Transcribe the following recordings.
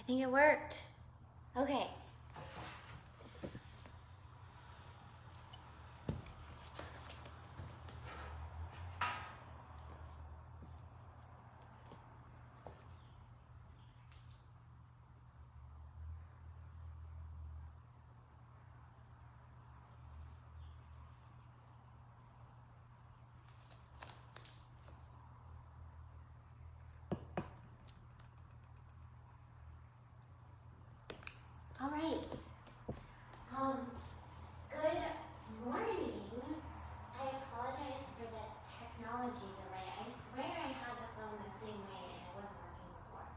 think it worked. Okay. All right. Good morning. I apologize for the technology delay. I swear I had the phone the same way and it wasn't working before.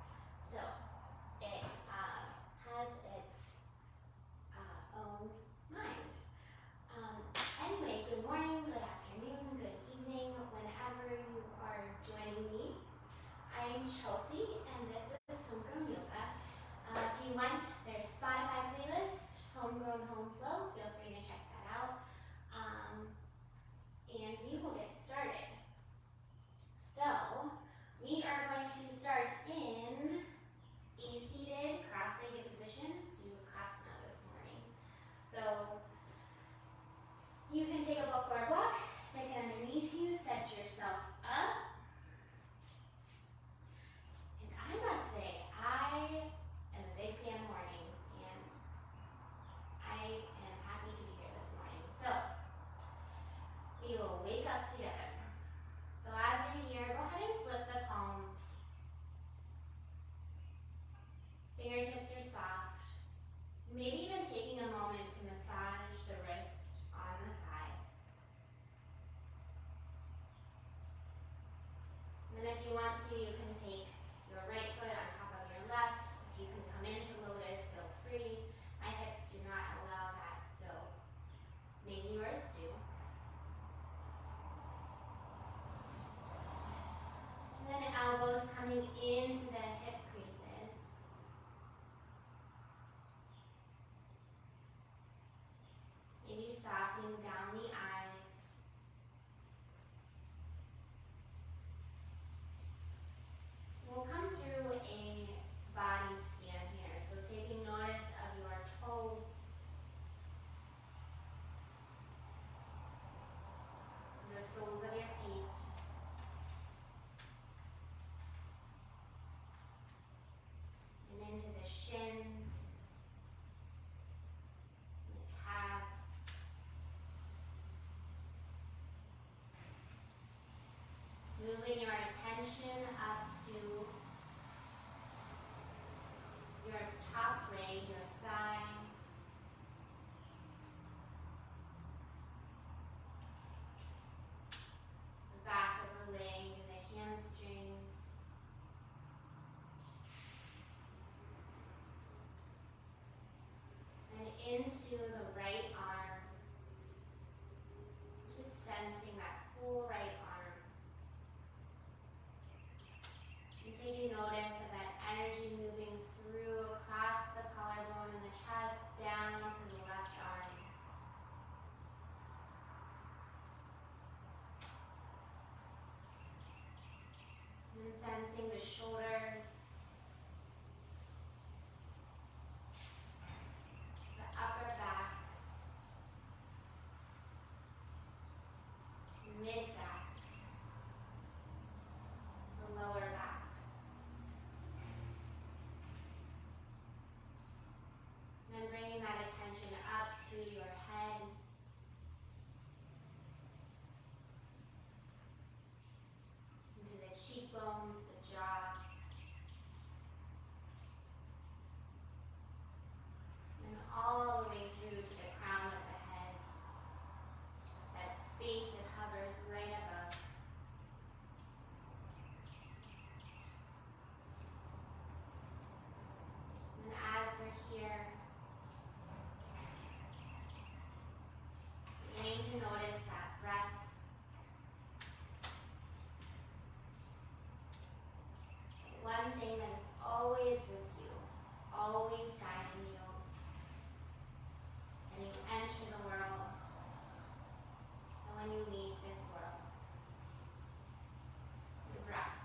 So it has its own mind. Anyway, good morning, good afternoon, good evening, whenever you are joining me. I'm Chelsea and this is Homegrown Yoga. If you want their Spotify playlist, Homegrown Home Flow, feel free to check that out. And we will get started. So, we are going to start in a seated cross-legged position, Sukhasana this morning. So, you can take a book or a block, stick it underneath you, set yourself up. And I must say, I am a big fan of mornings, and I am happy to be here this morning. So, we will wake up together. So as you're here, go ahead and flip the palms. Fingertips are soft. Maybe even taking a moment to massage the wrist on the thigh. And then if you want to, you can take your right foot on top of your left. If you can come into lotus, feel free. My hips do not allow that, so maybe yours do. And then elbows coming into the hip creases. Maybe softening down the eyes. We'll come through a body scan here. So taking notice of your toes. The soles of your feet. And into the shins, the calves. Moving your attention up to your top leg, your thigh. The back of the leg and the hamstrings. And into the right arm. Just sensing that whole right arm. And taking notice of that energy moving through across the collarbone and the chest, down to the left arm. And sensing the shoulders, the upper back, mid back, the lower back. And then bringing that attention up to your head. Into the cheekbones, the jaw. And all the way through to the crown of the head. That space that hovers right above. And as we're here, beginning to notice that breath. One thing that is always with you, always guiding you. And you enter the world, and when you leave this world, your breath.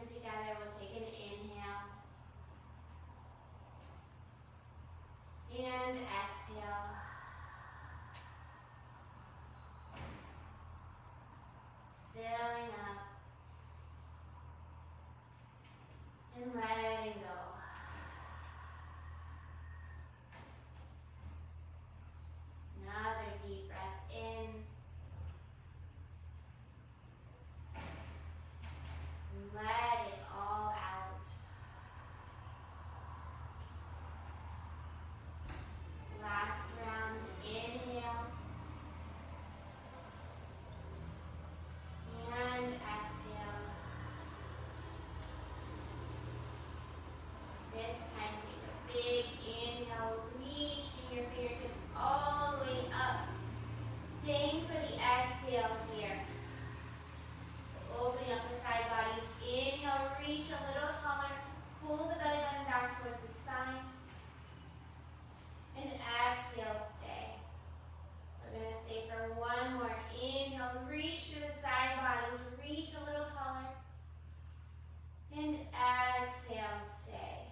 And together we'll take an inhale. And exhale. Filling up. And letting go. Another deep breath in. Let it all out. Last round, inhale. And exhale. This time, take a big inhale, reaching your fingertips all the way up. Staying for the exhale here. Opening up the side bodies. Inhale, reach a little taller. Pull the belly button back towards the spine. And exhale, stay. We're going to stay for one more. Inhale, reach to the side bodies. Reach a little taller. And exhale, stay.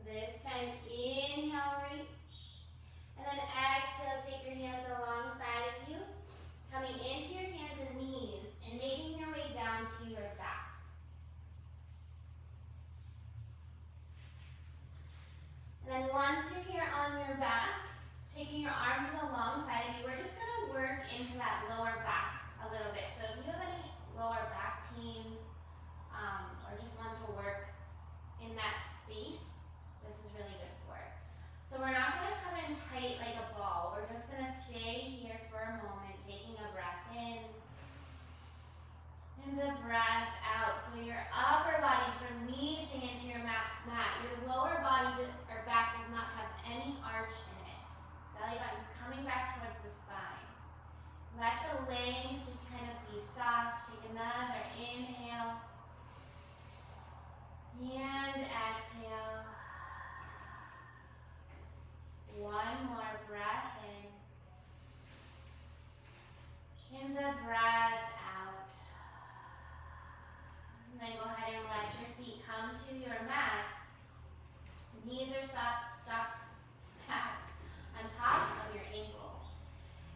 This time, inhale, reach. And then exhale, take your hands alongside of you. Coming into your hands and knees and making your way down to your back. And then once you're here on your back, taking your arms alongside of you, we're just going to work into that lower back a little bit. So if you have any lower back pain or just want to work in that space, this is really good for it. So we're not going to come in tight like a ball. We're just going to stay here for a moment, taking a breath in and a breath out. So your upper body's releasing into your mat. Your lower body or back does not have any arch in it. Belly button's coming back towards the spine. Let the legs just kind of be soft. Take another inhale. And exhale. One more breath in. And a breath out. And then go ahead and let your feet come to your mat. Knees are stacked on top of your ankle.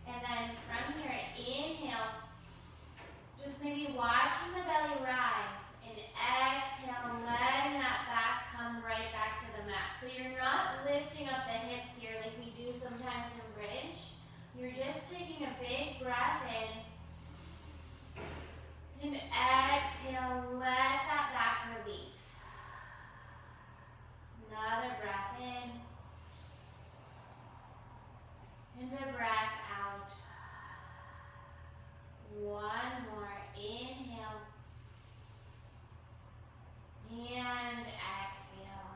And then from here, inhale. Just maybe watching the belly rise. And exhale, letting that back come right back to the mat. So you're not lifting up the hips here like we do sometimes in bridge. You're just taking a big breath in. And exhale, let that back release. Another breath in. And a breath out. One more. Inhale. And exhale.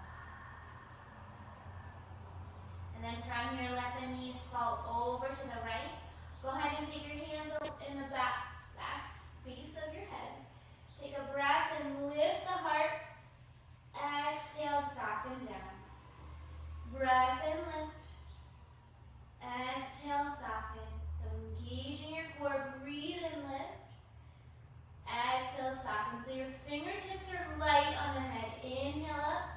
And then from here, let the knees fall over to the right. Go ahead and take your hands in the back base of your head. Take a breath and lift the heart. Exhale, soften down. Breath and lift. Exhale, soften. So engaging your core, breathe and lift. Exhale, soften. So your fingertips are light on the head. Inhale up.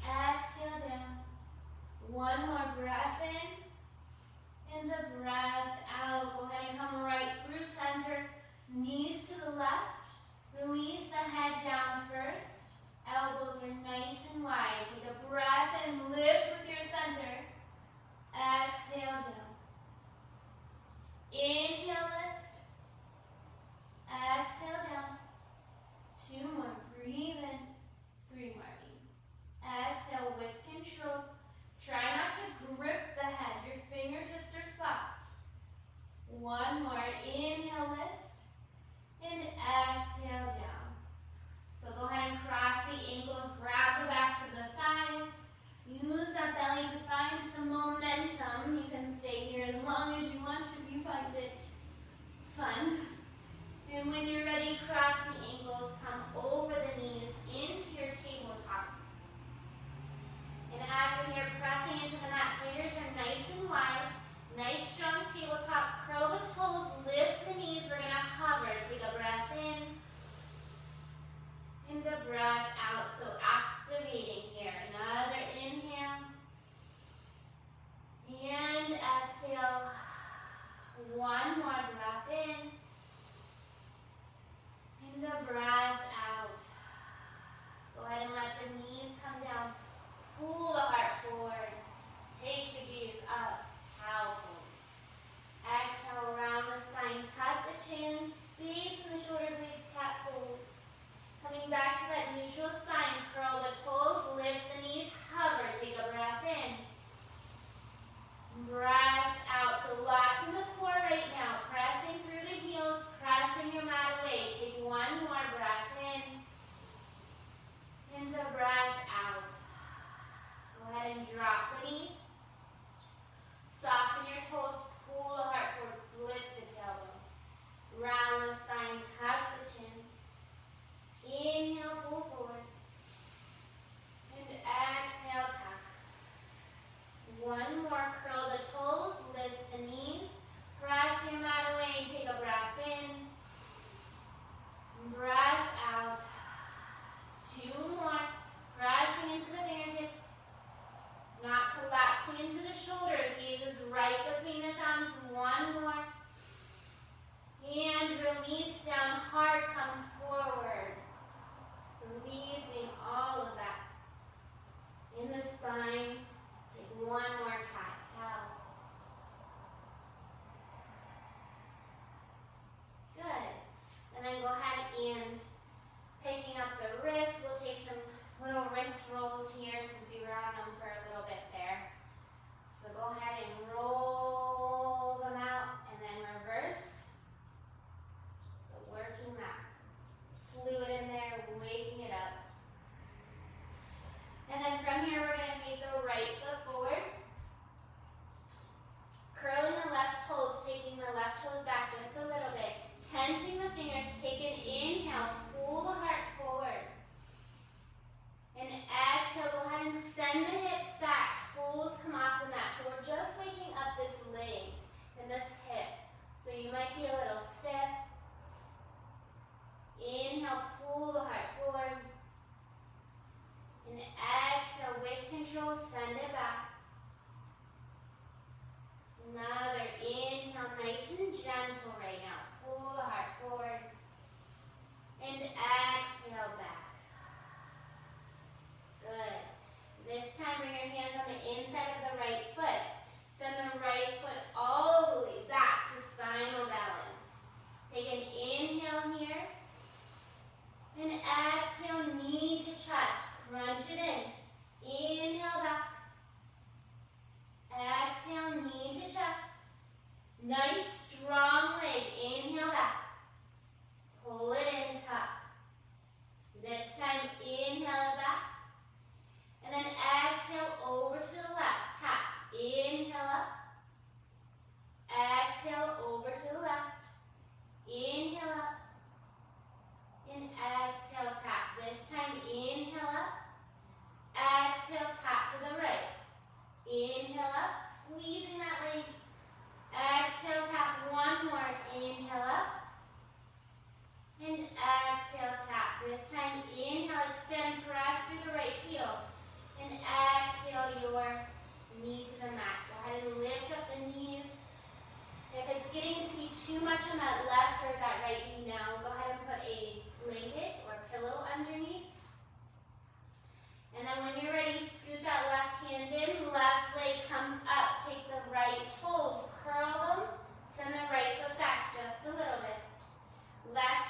Exhale down. One more breath in. And a breath out. Go ahead and come right through center. Knees to the left. Release the head down first. Elbows are nice and wide. Take a breath and lift with your center. Exhale down. Inhale, lift. Exhale down. Two more. Breathe in. Three more. breath out. So activating here. Another inhale. And exhale. One more breath in. And a breath out. Go ahead and let the knees come down. Pull the heart forward. Take the gaze up. Cow pose. Exhale, round the spine. Tuck the chin. Space in the shoulder blades. Cat pose. Coming back to that neutral spine. Curl the toes. Lift the knees. Hover. Take a breath in. Breath out. So lock in the core right now. Pressing through the heels. Pressing your mat away. Take one more breath in. And a breath out. Go ahead and drop the knees. Soften your toes. Pull the heart forward. Flip the tailbone. Round the spine. Tuck the chin. Inhale, pull forward. And exhale, tuck. One more. Curl the toes. Lift the knees. Press your mat away. Take a breath in. Breath out. Two more. Pressing into the fingertips. Not collapsing into the shoulders. Gaze is right between the thumbs. One more. And release down. Heart comes forward. Releasing all of that. In the spine. Take one more cat-cow. Good. And then go ahead and picking up the wrists. We'll take some little wrist rolls here since we were on them for a little bit there. So go ahead and roll them out and then reverse. So working that fluid in there, waking it up. And then from here, we're going to take the right foot forward. Curling the left toes, taking the left toes back just a little bit. Tensing the fingers, take an inhale, pull the heart forward. And exhale, go ahead and send the hips back. Toes come off the mat. So we're just waking up this leg and this hip. So you might be a little stiff. Inhale, pull the heart forward. And exhale, with control, send it back. Another inhale, nice and gentle right now. Pull the heart forward. And exhale back. Good. This time, bring your hands on the inside of the right foot. Send the right foot all the way back to spinal balance. Take an inhale here. And exhale, knee to chest. Crunch it in. Inhale back. Exhale, knee to chest. Nice, strong leg. Inhale back. Pull it in, tuck. This time, inhale it back. And then exhale over to the left. Tap. Inhale up. Exhale over to the left. Inhale up. And exhale, tap. This time, inhale up. Exhale, tap to the right. Inhale up, squeezing that leg. Exhale, tap one more. Inhale up. And exhale, tap. This time, inhale, extend, press through the right heel. And exhale your knee to the mat. Go ahead and lift up the knees. If it's getting to be too much on that left or that right knee now, go ahead and put a blanket or pillow underneath. And then when you're ready, scoot that left hand in, left leg comes up. Take the right toes, curl them, send the right foot back just a little bit.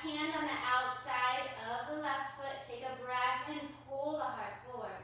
hand on the outside of the left foot. Take a breath and pull the heart forward.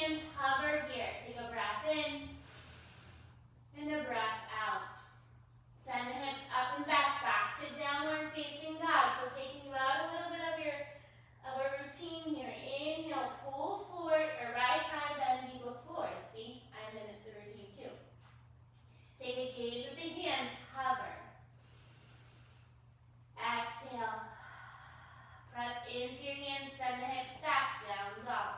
hands hover here. Take a breath in and a breath out. Send the hips up and back to downward facing dog. So taking you out a little bit of a routine here. Inhale, pull forward, or rise high, bend deep, look forward. See, I'm in the routine too. Take a gaze at the hands, hover. Exhale. Press into your hands, send the hips back, down dog.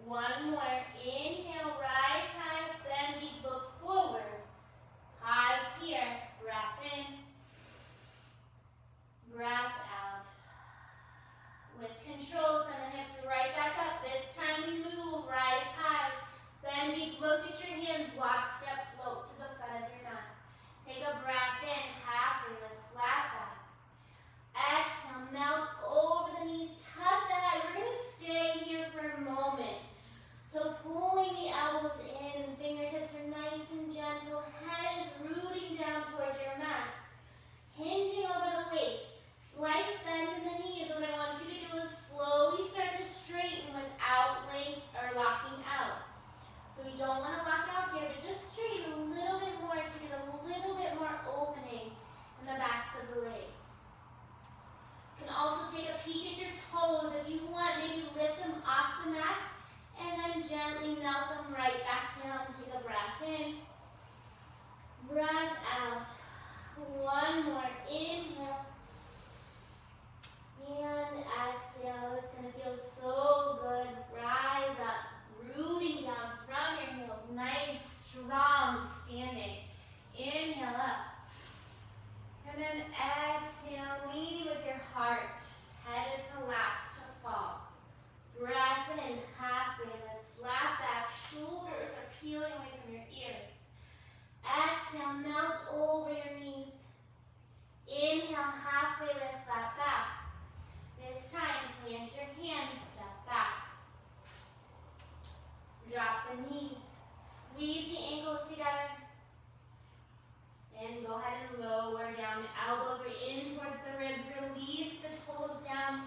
One more. Inhale, rise high, bend deep, look forward. Pause here. Breath in. Breath out. With control, send the hips right back up. This time we move, rise high. Bend deep, look at your hands, walk, step, float to the front of your mat. Take a breath in, halfway lift, flat back. Exhale, melt over the knees, tuck the head. We're going to stay here for a moment. So pulling the elbows in, fingertips are nice and gentle. Head is rooting down towards your mat. Hinging over the waist. Slight bend in the knees. What I want you to do is slowly start to straighten without length or locking out. So we don't want to lock out here, but just straighten a little bit more to get a little bit more opening in the backs of the legs. You can also take a peek at your toes if you want. Maybe lift them off the mat and then gently melt them right back down. Take a breath in. Breath out. One more. Inhale. And exhale. It's going to feel so good. Rise up. Rooting down from your heels. Nice, strong standing. Inhale up. And then exhale, lead with your heart. Head is the last to fall. Breath in, halfway lift, flat back. Shoulders are peeling away from your ears. Exhale, melt over your knees. Inhale, halfway lift, flat back. This time, plant your hands, step back. Drop the knees. Squeeze the ankles together. And go ahead and lower down. The elbows are in towards the ribs. Release the toes down.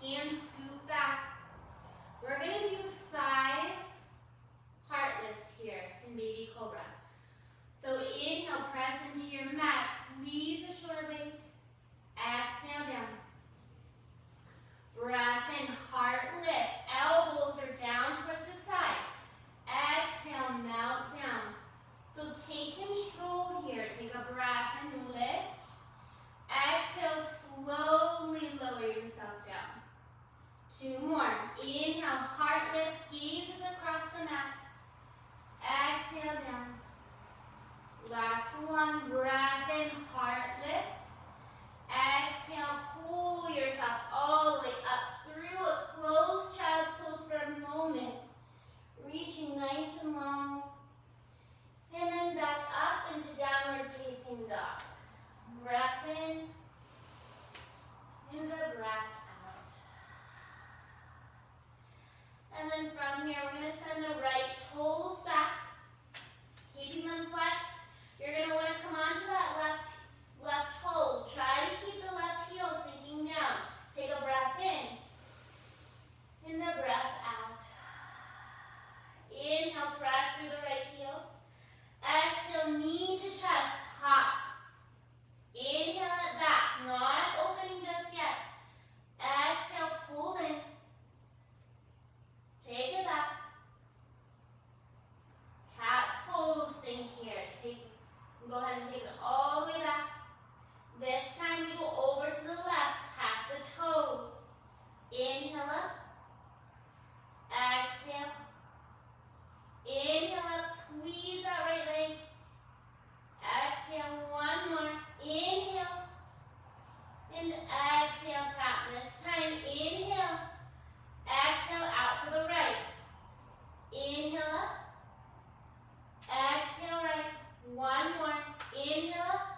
Hands scoop back. We're going to do 5 heart lifts here in baby cobra. So inhale, press into your mat. Squeeze the shoulder blades. Exhale down. Breath in, heart lifts. Elbows are down towards the side. Exhale, melt down. So take control here. Take a breath and lift. Exhale, slowly lower yourself down. 2 more. Inhale, heart lifts, gazes across the mat. Exhale down. Last one. Breath in, heart lifts. Exhale, pull yourself all the way up through a closed child's pose for a moment. Reaching nice and long. And then back up into downward facing dog. Breath in. And a breath out. And then from here, we're going to send the right toes back. Keeping them flexed. You're going to want to come onto that left toe. Try to keep the left heel sinking down. Take a breath in. And a breath out. Inhale, press through the right heel. Exhale, knee to chest, pop. Inhale it back, not opening just yet. Exhale, pull in. Take it back. Cat pose thing here. Go ahead and take it all the way back. This time we go over to the left, tap the toes. Inhale up. Exhale. Inhale up, squeeze that right leg. Exhale, one more. Inhale. And exhale, tap. This time, inhale. Exhale, out to the right. Inhale up. Exhale, right. One more. Inhale up.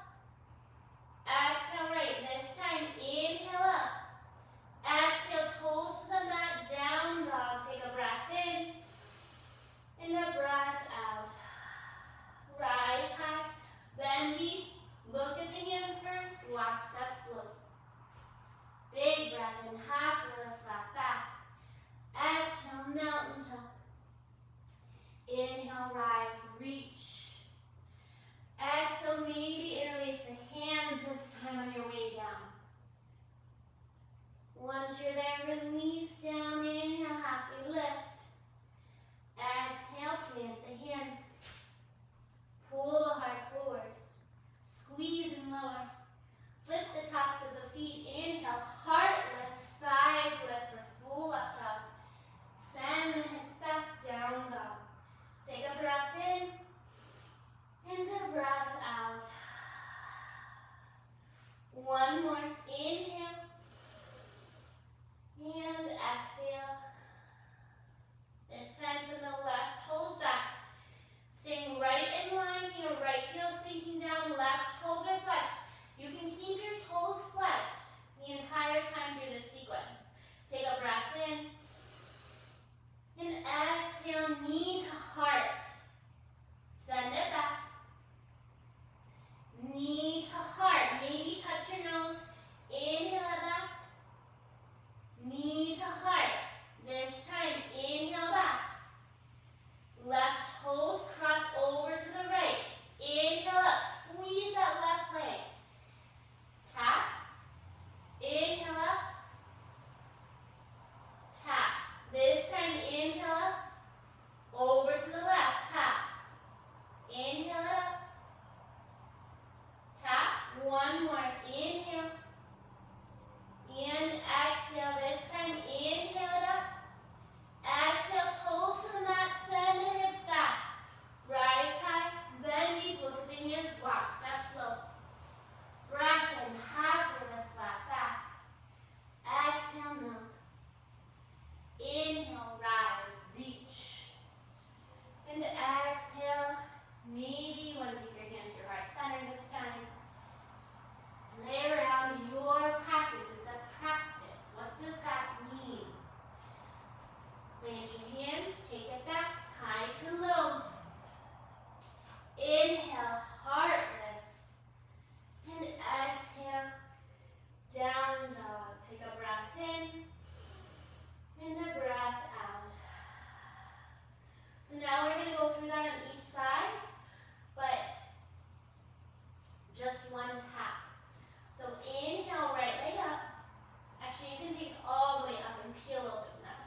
plant the hands. Pull the heart forward. Squeeze and lower. Flip the tops of the feet. Inhale, heart lifts, thighs lift for full up dog. Send the hips back, down dog. Take a breath in, into breath out. One more, inhale, and exhale. This time send the left toes back. Staying right in line here, right heel sinking down, left toes are flexed. You can keep your toes flexed the entire time through this sequence. Take a breath in, and exhale, knee to heart. Send it back. Knee to heart. Maybe touch your nose. Inhale it back. Knee to heart. This time, inhale back. Left toes cross over to the right. Inhale up. Squeeze that left leg. Tap. Inhale up. Tap. This time, inhale up. Over to the left. Tap. Inhale it up. Tap. One more. Inhale. And exhale. This time, inhale it up. Exhale, toes to the mat. Send the hips back. Rise high. Bend deep. Look at the hands. Walk, step, flow. Breath in. Halfway lift, flat back. Exhale, melt. Inhale, rise, reach. And exhale. Maybe you want to take your hands to your heart center this time. Lay around your practice. It's a practice. What does that mean? Plant your hands, take it back, high to low. Inhale, heart lifts. And exhale, down dog. Take a breath in, and a breath out. So now we're going to go through that on each side, but just one tap. So inhale, right leg up. Actually, you can take it all the way up and peel open now.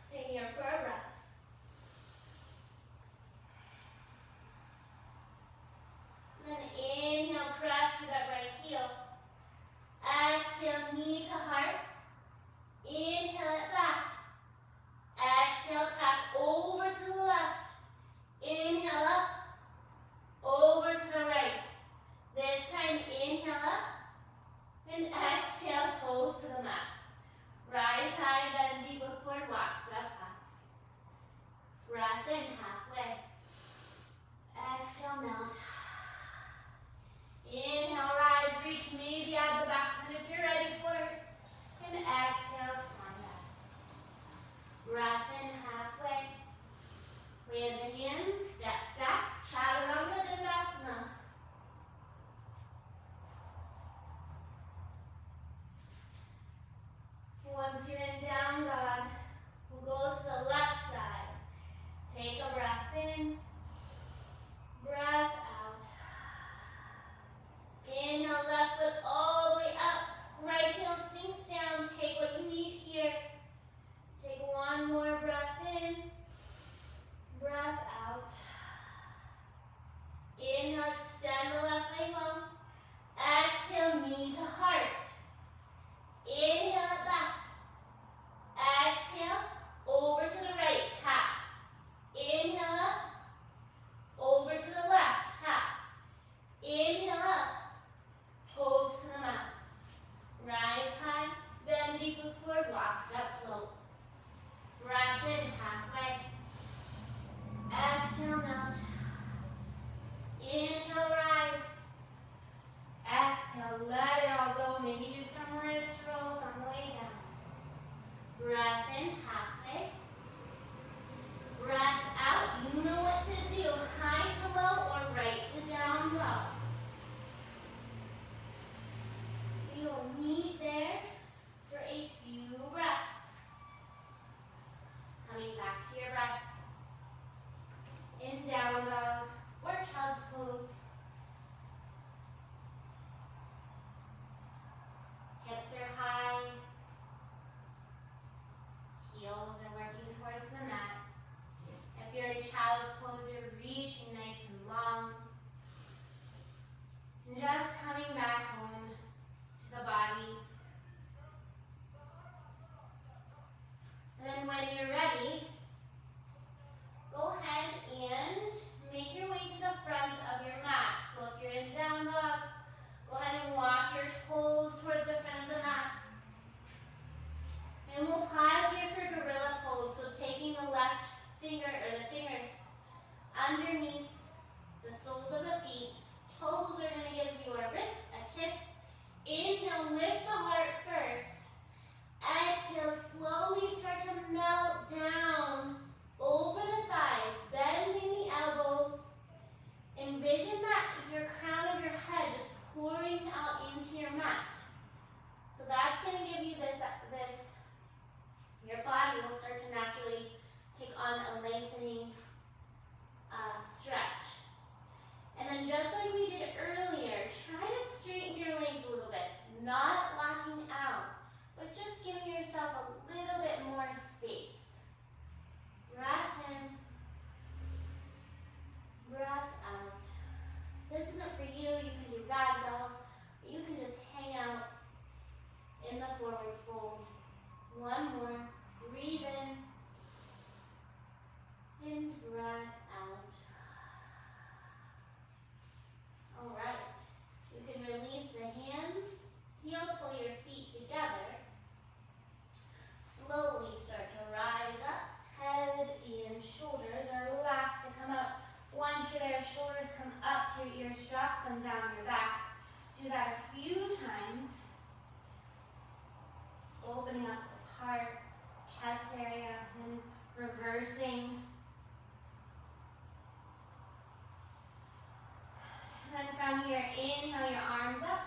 Stay here for a breath. And then inhale, press through that right heel. Exhale, knee to heart. Inhale it back. Exhale, tap over to the left. Inhale up. Over to the right. This time, inhale up. And exhale, toes to the mat. Rise high, bend deep, look forward, walk, step back. Breath in, halfway. Exhale, melt. Inhale, rise, reach, maybe add the back foot if you're ready for it. And exhale, swan back. Breath in, halfway. Plant the hands, step back, chaturanga dandasana. Once you're in down dog, we'll go to the left side. Take a breath in, breath out. Inhale, left foot all the way up. Right heel sinks down. Take what you need here. Take one more breath in, breath out. Inhale, extend the left leg long. Exhale, knee to heart. Inhale it back. Exhale, over to the right, tap. Inhale up, over to the left, tap. Inhale up, toes to the mat. Rise high, bend deep, look forward, walk, step, float. Breath in, halfway. Exhale, melt. Inhale, rise. Exhale, let it all go. Maybe do some wrist rolls on the way down. Breath in, halfway. Breath out. You know what to do. High to low or right to down dog. We will meet there for a few breaths. Coming back to your breath. In down dog or child's pose. Hips are high. Heels are working towards the mat. child's pose, you're reaching nice and long. And just coming back home to the body. And then when you're ready, go ahead and make your way to the front of your mat. So if you're in down dog, go ahead and walk your toes towards the front of the mat. And we'll pause here for gorilla pose. So taking the left finger, or the fingers, underneath the soles of the feet. Toes are going to give your wrists a kiss. Inhale, lift the heart first. Exhale, slowly start to melt down over the thighs, bending the elbows. Envision that your crown of your head just pouring out into your mat. So that's going to give you this, your body will start to naturally take on a lengthening stretch. And then just like we did earlier, try to straighten your legs a little bit, not locking out, but just giving yourself a little bit more space. Breath in, breath out. This isn't for you, you can do ragdoll, but you can just hang out in the forward fold. One more, breathe in, and breath out. All right, you can release the hands, heel-toe your feet together. Slowly start to rise up, head and shoulders are last to come up. Once your shoulders come up to your ears, drop them down your back. Do that a few times. Opening up this heart, chest area, and reversing. And then from here, inhale your arms up.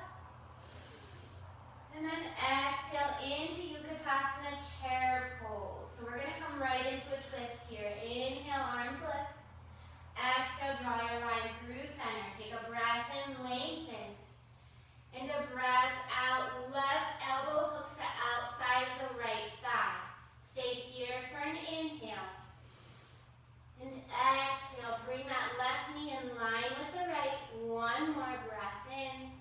And then exhale into Utkatasana chair pose. So we're going to come right into a twist here. Inhale, arms lift. Exhale, draw your line through center. Take a breath in, lengthen. And a breath out, left elbow hooks the outside of the right thigh. Stay here for an inhale. And exhale, bring that left knee in line with the right. One more breath in.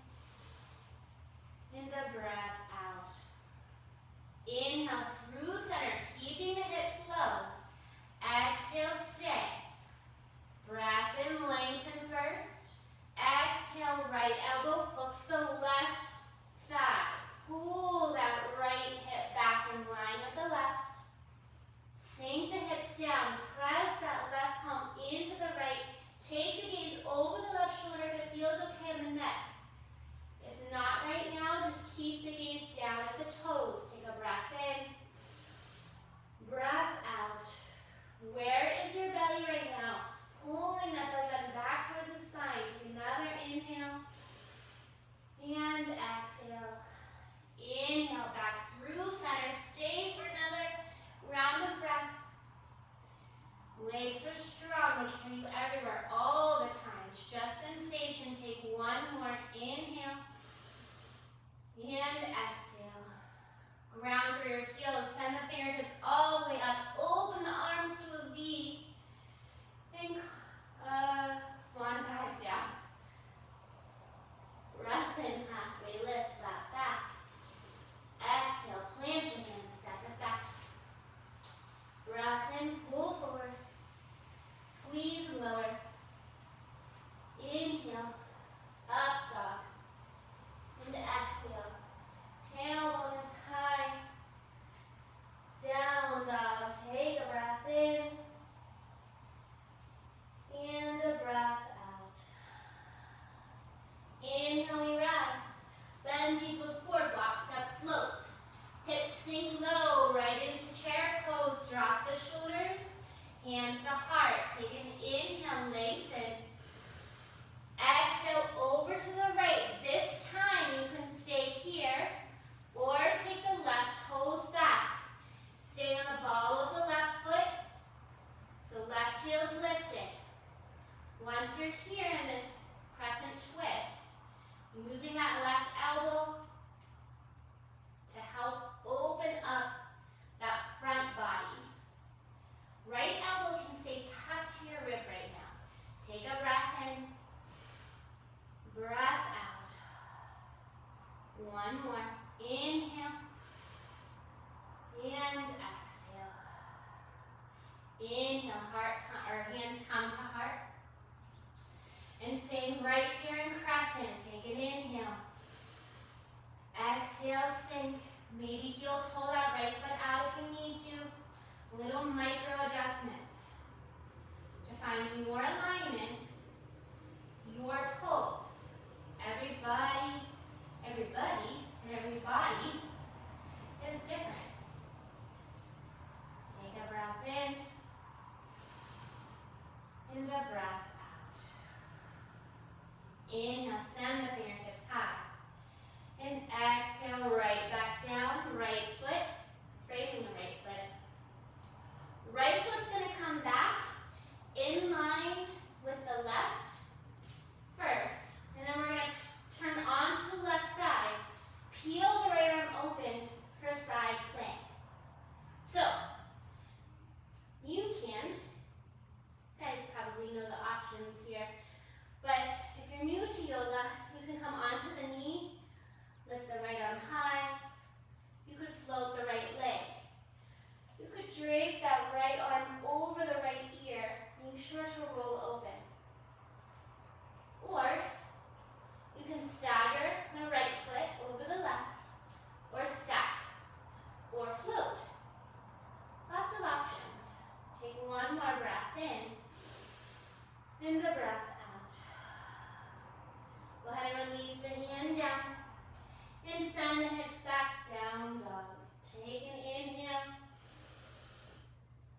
And a breath out. Inhale through center, keeping the hips low. Exhale, stay. Breath in, lengthen first. Exhale, right elbow hooks the left thigh. Pull that right hip back in line with the left. Sink the hips down. Press that left palm into the right. Take the gaze over the left shoulder if it feels okay on the neck. If not right now, just keep the gaze down at the toes. Take a breath in. Breath out. Where is your belly right now? Pulling that belly button back towards the spine. Take another inhale. And exhale. Inhale back through center. Stay for another round of breath. Legs are strong. They carry you everywhere all the time. It's just sensation. Take one more. Inhale. And exhale. Ground through your heels. Send the fingertips all the way up. Open the arms to a V. And swan dive down. Breath in, halfway lift, flat back. Exhale, plant your hands, step it back. Breath in, pull forward. Squeeze lower. Inhale, up dog. And exhale. Tailbone is high. Down dog. Take a breath in. And a breath out. Inhale, we rise. Bend deep, look forward, walk, step, float. Hips sink low, right into chair pose. Drop the shoulders, hands to heart. Take an inhale, lengthen. Exhale, over to the right. This time you can stay here or take the left toes back. Stay on the ball of the left foot. So left heel's lifted. Once you're here in this crescent twist, using that left elbow to help open up that front body. Right elbow can stay tucked here One more. Inhale. And exhale. Inhale, heart, or hands come to heart. And staying right here in crescent. Take an inhale. Exhale, sink. Maybe heels hold that right foot out if you need to. Little micro adjustments to find your alignment, your pose. Everybody, and everybody is different. Take a breath in and a breath out. Inhale, send the fingertips high. And exhale, right back down, right foot, framing the right foot. Right foot's going to come back in line with the left first. And then we're going to turn onto the left side. Peel the right arm open for side plank. So, you guys probably know the options here, but if you're new to yoga, you can come onto the knee, lift the right arm high. You could float the right leg. You could drape that right arm over the right ear, being sure to roll open. Or you can stagger the right foot over the left, or stack, or float. Lots of options. Take one more breath in, and a breath out. Go ahead and release the hand down, and send the hips back down dog. Take an inhale,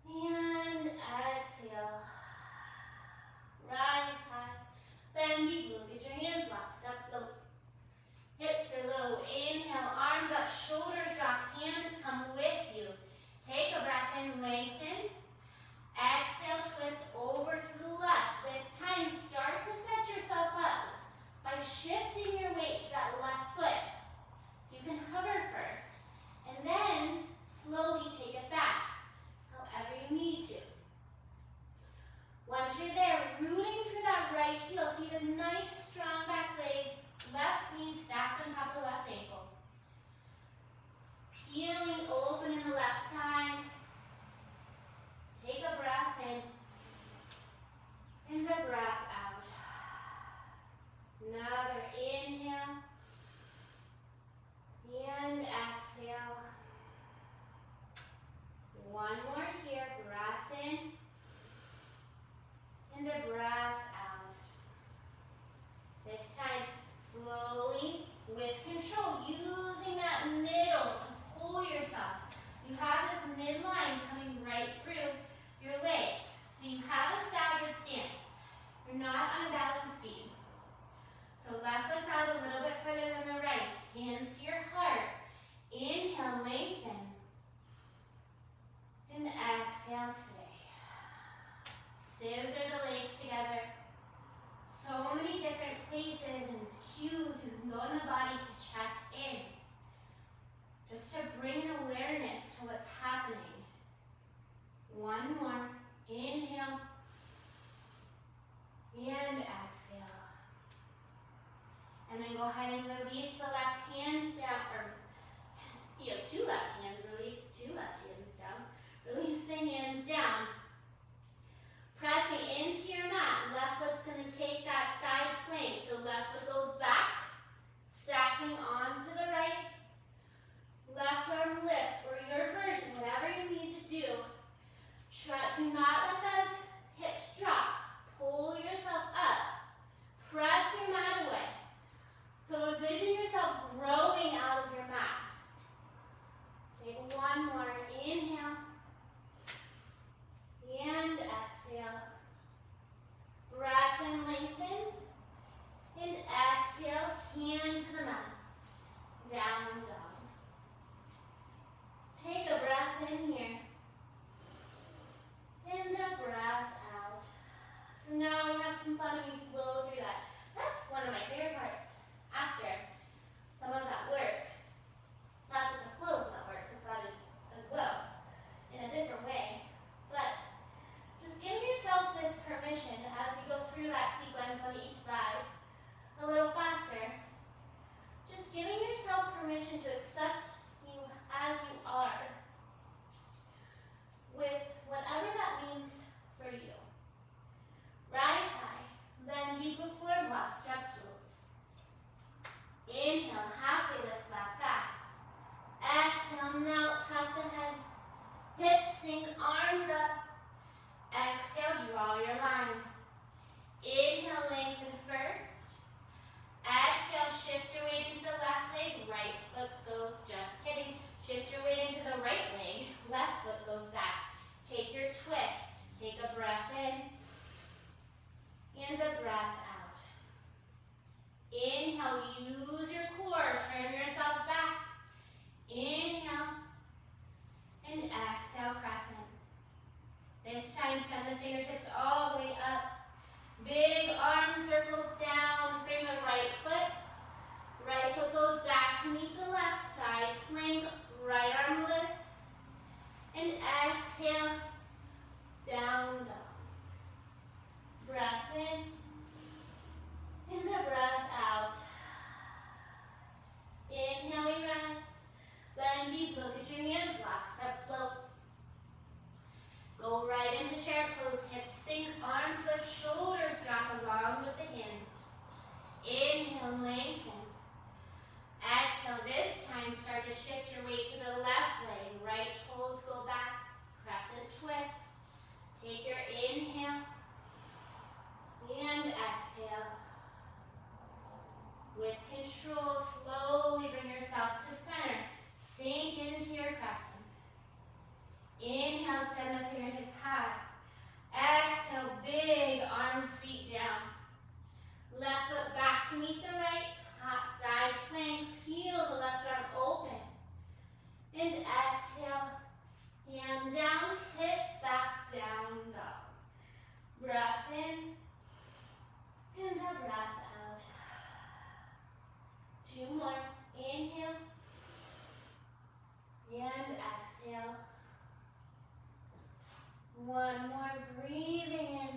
and exhale. Rise high, bend deep, look at your hands, lock, step, float. Hips are low, inhale, arms up, shoulders drop, hands come with you. Take a breath in, lengthen. Exhale, twist over to the left. This time, start to set yourself up by shifting your weight to that left foot. So you can hover first, and then slowly take it back, however you need to. Once you're there, rooting through that right heel, so you have a nice strong back leg, left knee stacked on top of the left ankle. Peeling open in the left side. Take a breath in, and a breath out. Another inhale, and exhale. One more here, breath in, and a breath out. This time, slowly, with control, using that middle to pull yourself. You have this midline coming right through your legs. So you have a staggered stance. You're not on a balance beam. So left foot's out a little bit further than the right. Hands to your heart. Inhale, lengthen. And exhale, stay. Scissor the legs together. So many different places and cues you can go in the body to check in. Just to bring an awareness to what's happening. One more. Inhale. And exhale. And then go ahead and release the left hands down, or you have two left hands, release two left hands down. Release the hands down. Pressing into your mat. Left foot's going to take that side plank. So left foot goes back, stacking onto the right. Left arm lifts, or your version, whatever you need to do. Do not let those hips drop. Pull yourself up. Press your mat away. So envision yourself growing out of your mat. Take one more. Inhale. And exhale. Breath and lengthen. And exhale, hand to the mat. Down dog. Take a breath in here. And permission to accept you as you are, with whatever that means for you. Rise high, then deep look forward, walk, step, float. Inhale, halfway lift, flat back. Exhale, melt, tuck the head. Hips sink, arms up. Exhale, draw your line. Inhale, lengthen first. Exhale, shift your weight into the left leg. Right foot goes, just kidding. Shift your weight into the right leg. Left foot goes back. Take your twist. Take a breath in and a breath out. Inhale, use your core. Turn yourself back. Inhale and exhale, crescent. This time, send the fingertips all the way up. Big arm circles down. Frame the right foot. Right foot goes back to meet the left side. Plank, right arm lifts. And exhale, down dog. Breath in and a breath out. Inhale, we rise. Bend deep, look at your hands, lock, step, float. Go right into chair pose, hips sink, arms lift, shoulders drop along with the hands. Inhale, lengthen. Exhale, this time start to shift your weight to the left leg. Right toes go back, crescent twist. Take your inhale and exhale. With control, slowly bring yourself to center. Sink into your crescent. Inhale, send the fingertips high. Exhale, big arms, feet down. Left foot back to meet the right. Hot side plank, heel the left arm open. And exhale, hand down, hips back, down dog. Breath in and a breath out. Two more. Inhale and exhale. One more, breathing in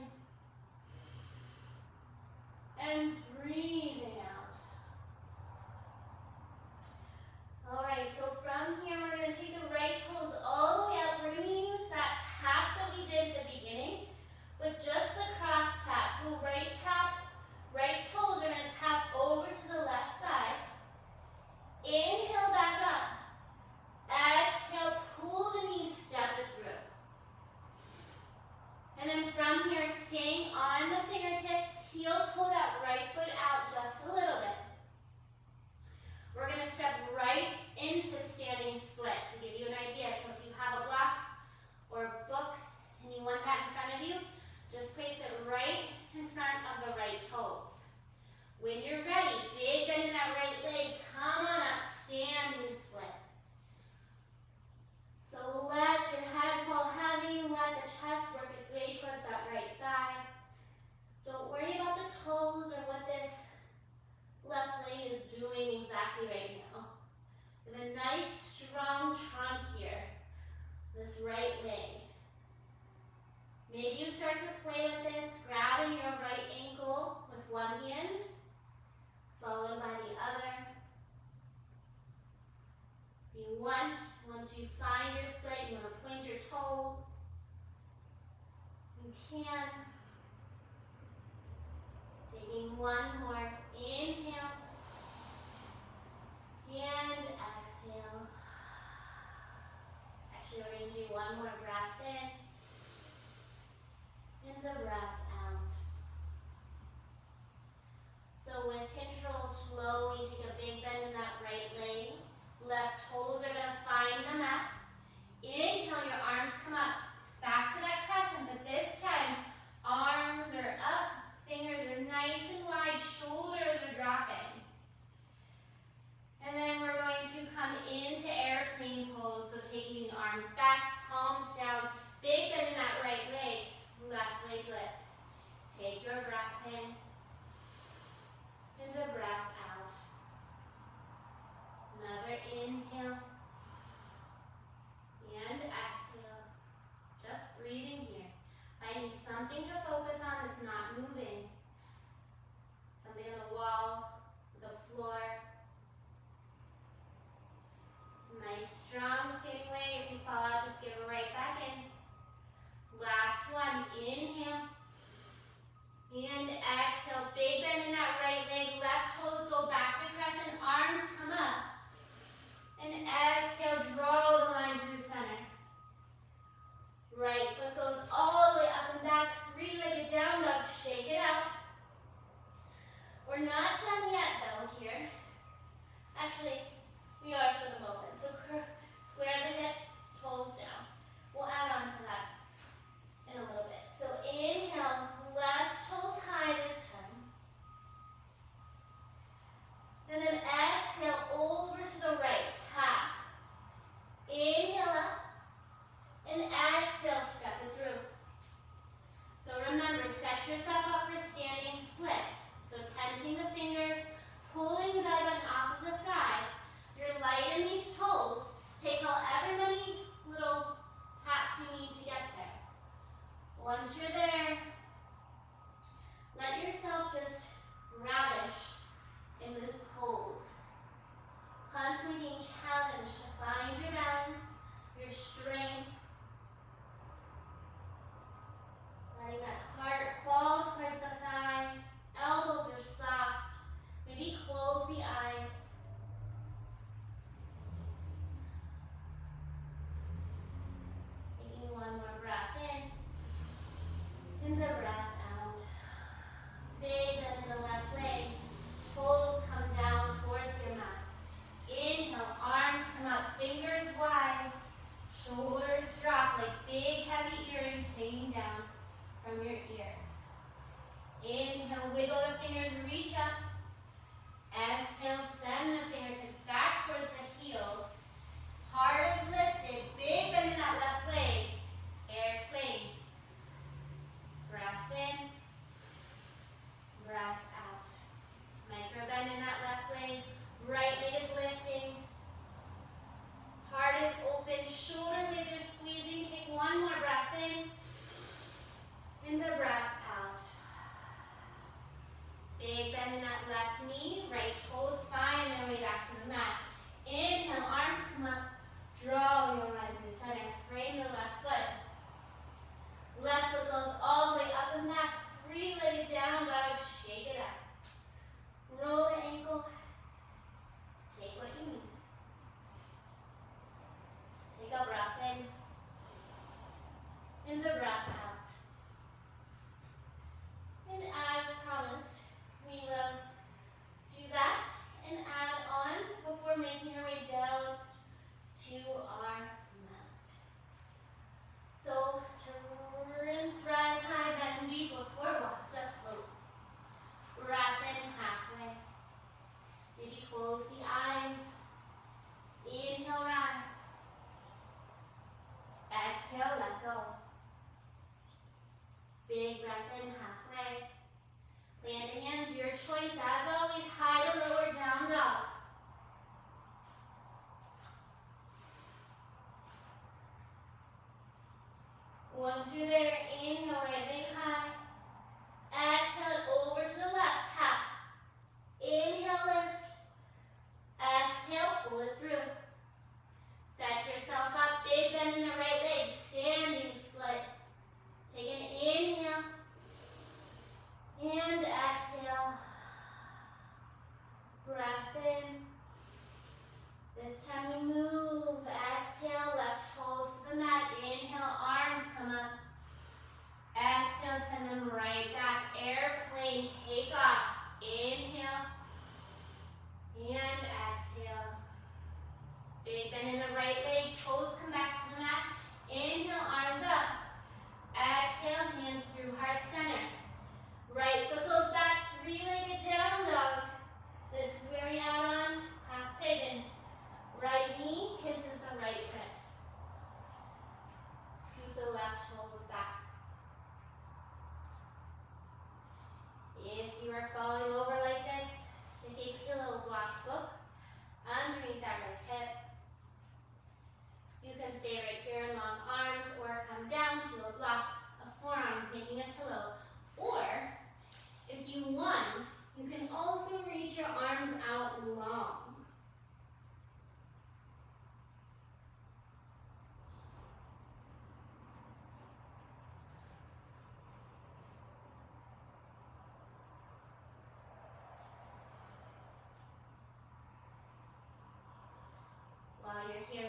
and breathing out. All right, so from here, we're going to take the right toes all the way up. We're going to use that tap that we did at the beginning, but just the cross tap. So right tap, right toes are going to tap over to the left side. Inhale back up. Exhale, pull the knees, step it through. And then from here, staying on the fingertips, heels pull that right foot out just a little bit. We're going to step right into standing split to give you an idea. So if you have a block or a book and you want that in front of you, just place it right in front of the right toes. When you're ready, big bend in that right leg, come on up, standing split. So let your head fall heavy, let the chest work its way towards that right thigh. Don't worry about the toes or what this left leg is doing exactly right now. We have a nice strong trunk here, this right leg. Maybe you start to play with this, grabbing your right ankle with one hand, followed by the other. Once you find your split, you want to point your toes. You can. Taking one more inhale and exhale. Actually, we're going to do one more breath in and a breath out. So with control, slowly take a big bend in that right leg. Left toes are going to find the mat. Inhale, your arms come up. Back to that crescent, but this time, arms are up, fingers are nice and wide, shoulders are dropping. And then we're going to come into airplane pose, so taking the arms back, palms down, big bend in that right leg, left leg lifts. Take your breath in and a breath out. Another inhale and exhale. Just breathing here. Finding something to focus on that's not moving. Something on the wall, the floor. Nice, strong standing leg. If you fall out, just give it right back in. Last one. Inhale. And exhale. Big bend in that right leg. Left toes go back to crescent. Arms come up. And exhale. Draw the line through center. Right foot goes all the way up and back. Three-legged down dog. Shake it out. We're not done yet though here. Actually, we are for the moment. So square the hip, toes down. We'll add on to that in a little bit. So inhale, left toes high this time. And then exhale over to the right, tap. Inhale up, and exhale, step it through. So remember, set yourself up for standing split. So tenting the fingers, pulling the belly button off of the thigh. You're light in these toes. Take however many little taps you need to get there. Once you're there, let yourself just ravish in this pose. Constantly being challenged to find your balance, your strength. Letting that heart fall towards the thigh. Elbows are soft. Maybe close the eyes. Taking one more breath in. And a breath out. Big bend in the left leg. Toes come down towards your mat. Inhale, arms come up, fingers wide. Shoulders drop like big heavy earrings hanging down from your ears. Inhale, wiggle the fingers, reach up. Exhale, send the fingertips back towards the heels. Heart is lifted, big bend in that left leg. Airplane. Breath in, breath out. Micro bend in that left leg. Right leg is lifting. Heart is open, shoulder blades are squeezing. Take one more breath in. And a breath out. Big bend in that left knee. Right toes find their way back to the mat. Inhale, arms come up. Draw your line through center. Frame the left foot. Left foot goes all the way up and back. Three-legged down dog. Shake it out. Roll the ankle. Take what you need. Take a breath in. And a breath out. And as promised, we will do that and add on before making our way down to our mat. So, rinse, rise, high, bend deep, look forward, walk, step, float. Breath in halfway. Maybe close the eyes. Inhale, rise. Exhale, let go. Big breath in halfway. Plant the hands, your choice. As always, high to lower, down dog. Once you're there, inhale, right leg high. Exhale, over to the left, tap. Inhale, lift. Exhale, pull it through. Set yourself up, big bend in the right leg, standing split. Take an inhale. And exhale. Breath in. This time we move. Exhale, left toes to the mat. Inhale, arms come up. Exhale, send them right back. Airplane, take off. Inhale. And exhale. Big bend in the right leg. Toes come back to the mat. Inhale, arms up. Exhale, hands through heart center. Right foot goes back, three-legged down dog. This is where we add on half pigeon. Right knee kisses the right wrist. Scoot the left toes back. If you are falling over like this, stick a pillow blocked book underneath that right hip. You can stay right here in long arms or come down to a block, a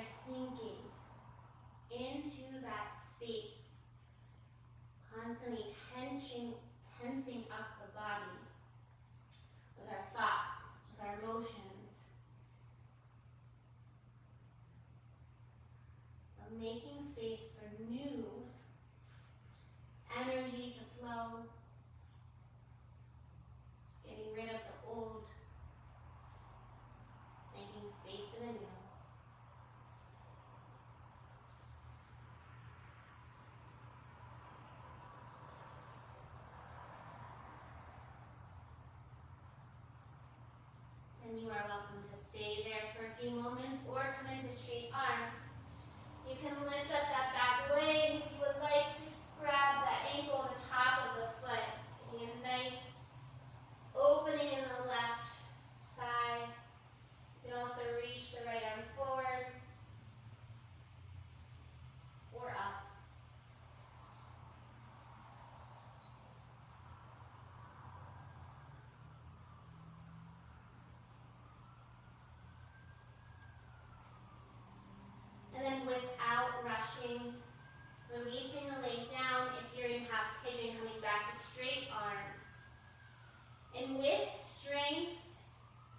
are sinking into that space, constantly tensing up the body with our thoughts, with our emotions. So making space for new energy to flow, getting rid of the old, making space for the new. And you are welcome to stay there for a few moments or come into straight arms. You can lift up that back leg if you would like to grab that ankle, the top of the foot, getting a nice opening in the left thigh. You can also reach the right arm forward or up. And then without rushing, releasing the leg down if you're in half pigeon, coming back to straight arms. And with strength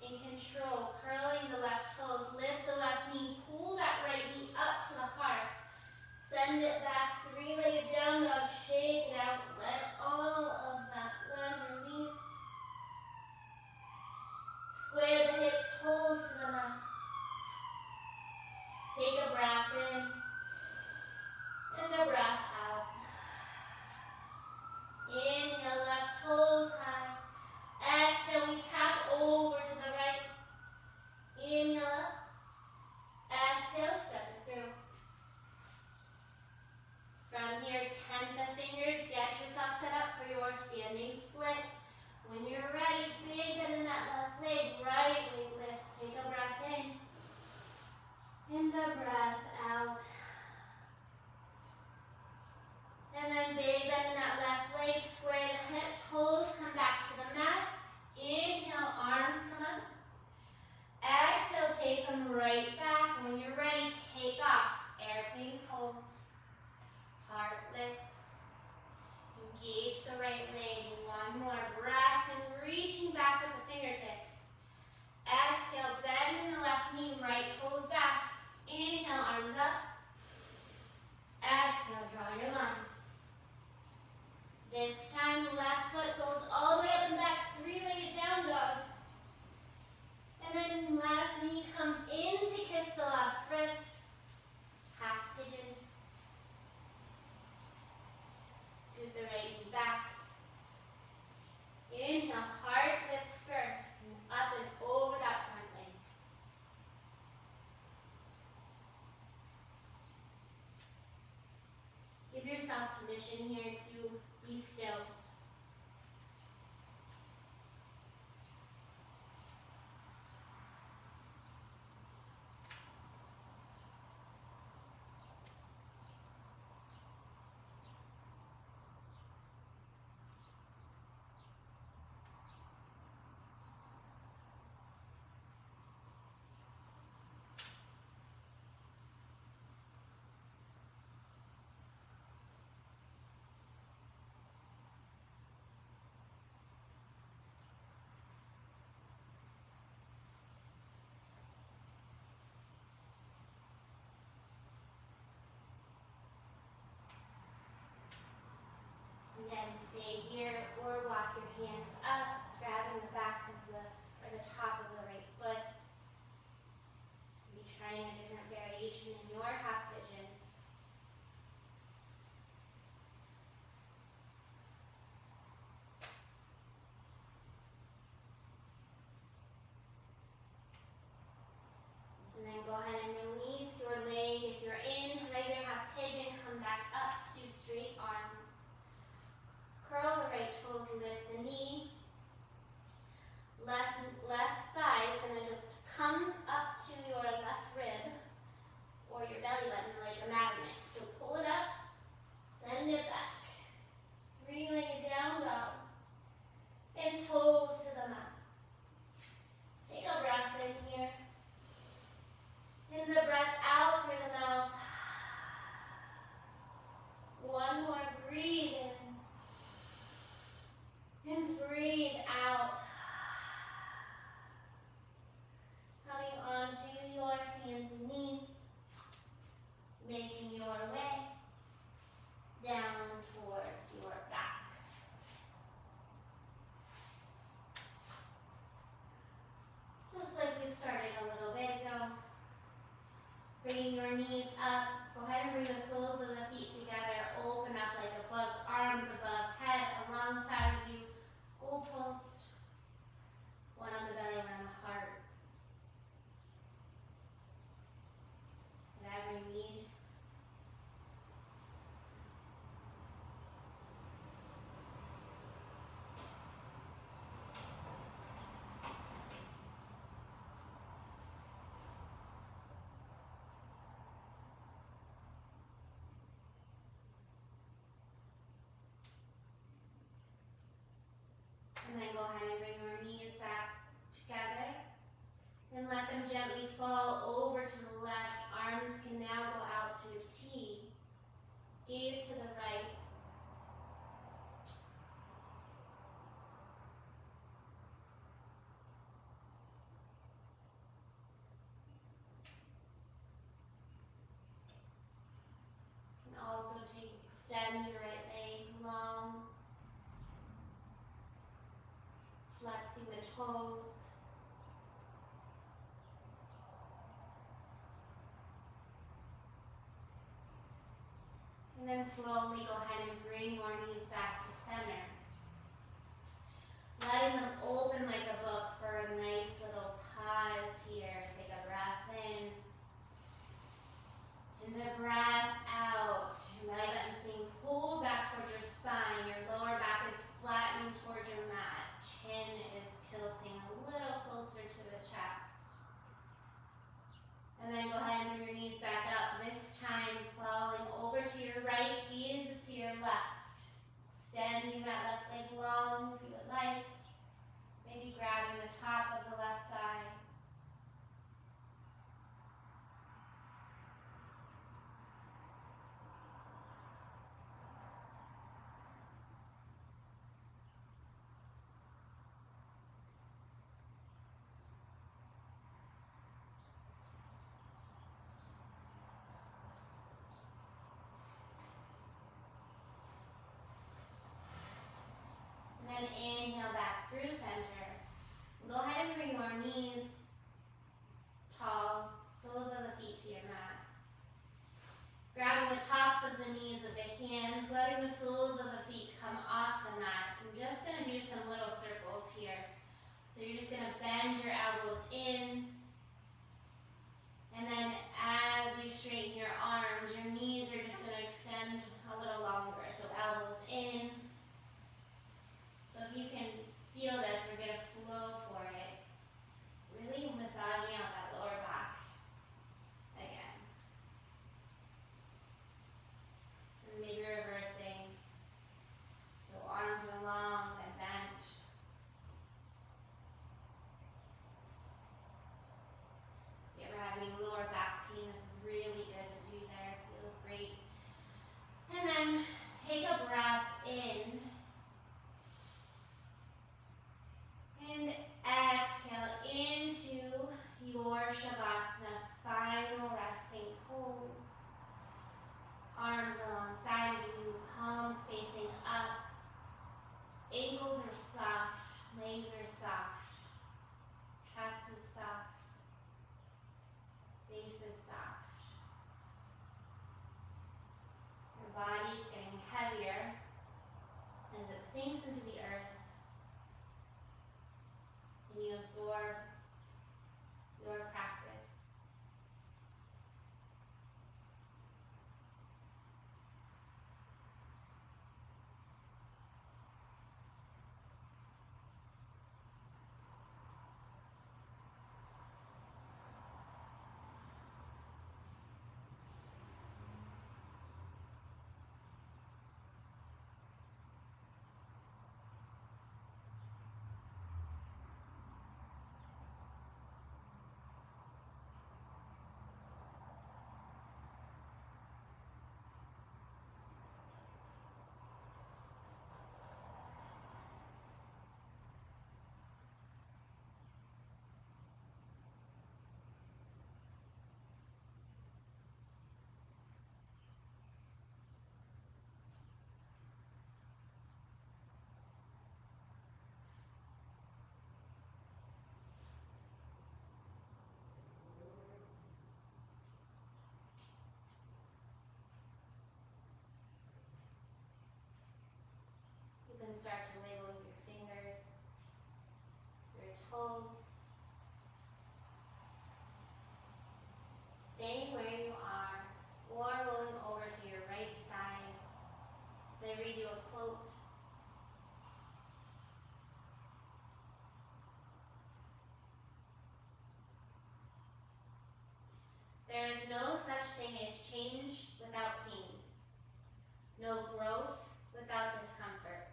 and control, curling the left toes, lift the left knee, pull that right knee up to the heart. Send it back, three-legged down dog, shake it out, let all of that leg release. Square the hip, toes to the mat. Take a breath in and a breath out. Inhale, left toes high. Exhale, we tap over to the right. Inhale up. Exhale, step it through. From here, 10 the fingers. Get yourself set up for your standing split. When you're ready, big bend in that left leg. Right leg lifts. Take a breath in. And a breath out. And then big bend in that left leg. Square the hip. Toes come back to the mat. Inhale, arms come up. Exhale, take them right back. When you're ready, take off. Airplane pose. Heart lifts. Engage the right leg. One more breath and reaching back with the fingertips. Exhale, bend in the left knee, right toes back. Inhale, arms up. Exhale, draw your line. This time, left foot goes all the way up and back, three-legged down dog. And then left knee comes in to kiss the left wrist. Half pigeon. Scoot the right knee back. Inhale, heart lifts first, and up and over that front leg. Give yourself permission here to be still. Again, stay here or walk your hands up, grabbing the back of the, or the top of the right foot. Be trying a different variation in your half pigeon. And then go ahead and release your leg. If you're in regular half pigeon, come back up to straight arms. Curl the right toes, lift the knee. Left thigh is going to just come up to your left rib or your belly button. gently fall over to the left. Arms can now go out to a T. Gaze to the right. You can also extend your right leg long. Flexing the toes. And then slowly go ahead and bring your knees back to center. Letting them open like a book for a nice little pause here. Take a breath in. And a breath out. Your belly button's being pulled back towards your spine. Your lower back is flattening towards your mat. Chin is tilting a little closer to the chest. And then go ahead and bring your knees back up. This time falling over to your right, gaze is to your left. Extending that left leg long if you would like. Maybe grabbing the top of the left thigh. And then inhale back through center. Go ahead and bring your knees tall, soles of the feet to your mat. Grabbing the tops of the knees with the hands, letting the soles of the feet come off the mat. I'm just going to do some little circles here. So you're just going to bend your elbows in. And then as you straighten your arms, your knees are just going to extend a little longer. So elbows in. So if you can feel this, we're going to flow for it. Really massaging out that lower back. Again. And maybe reversing. So arms are long and bent. If you're ever having lower back pain, this is really good to do there. It feels great. And then take a breath in. And exhale into your Shavasana, final resting pose. Arms alongside of you, palms facing up. Ankles are soft, legs are soft. Chest is soft. Face is soft. Your body's getting heavier as it sinks into the earth. And you absorb your practice. You can start to label your fingers, your toes. Staying where you are, or rolling over to your right side. So I read you a quote. There is no such thing as change without pain, no growth without discomfort.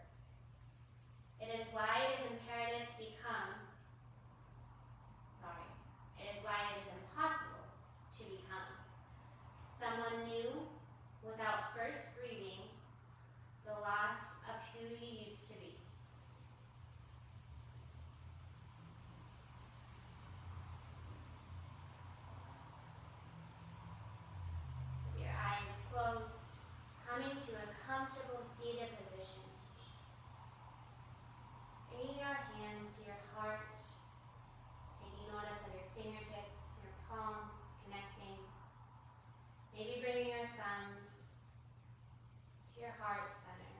It is why it is imperative to become, it is why it heart center.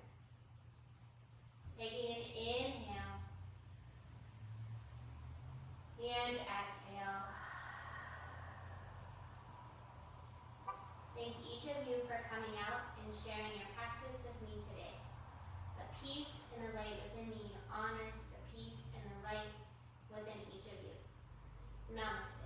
Taking an inhale and exhale. Thank each of you for coming out and sharing your practice with me today. The peace and the light within me honors the peace and the light within each of you. Namaste.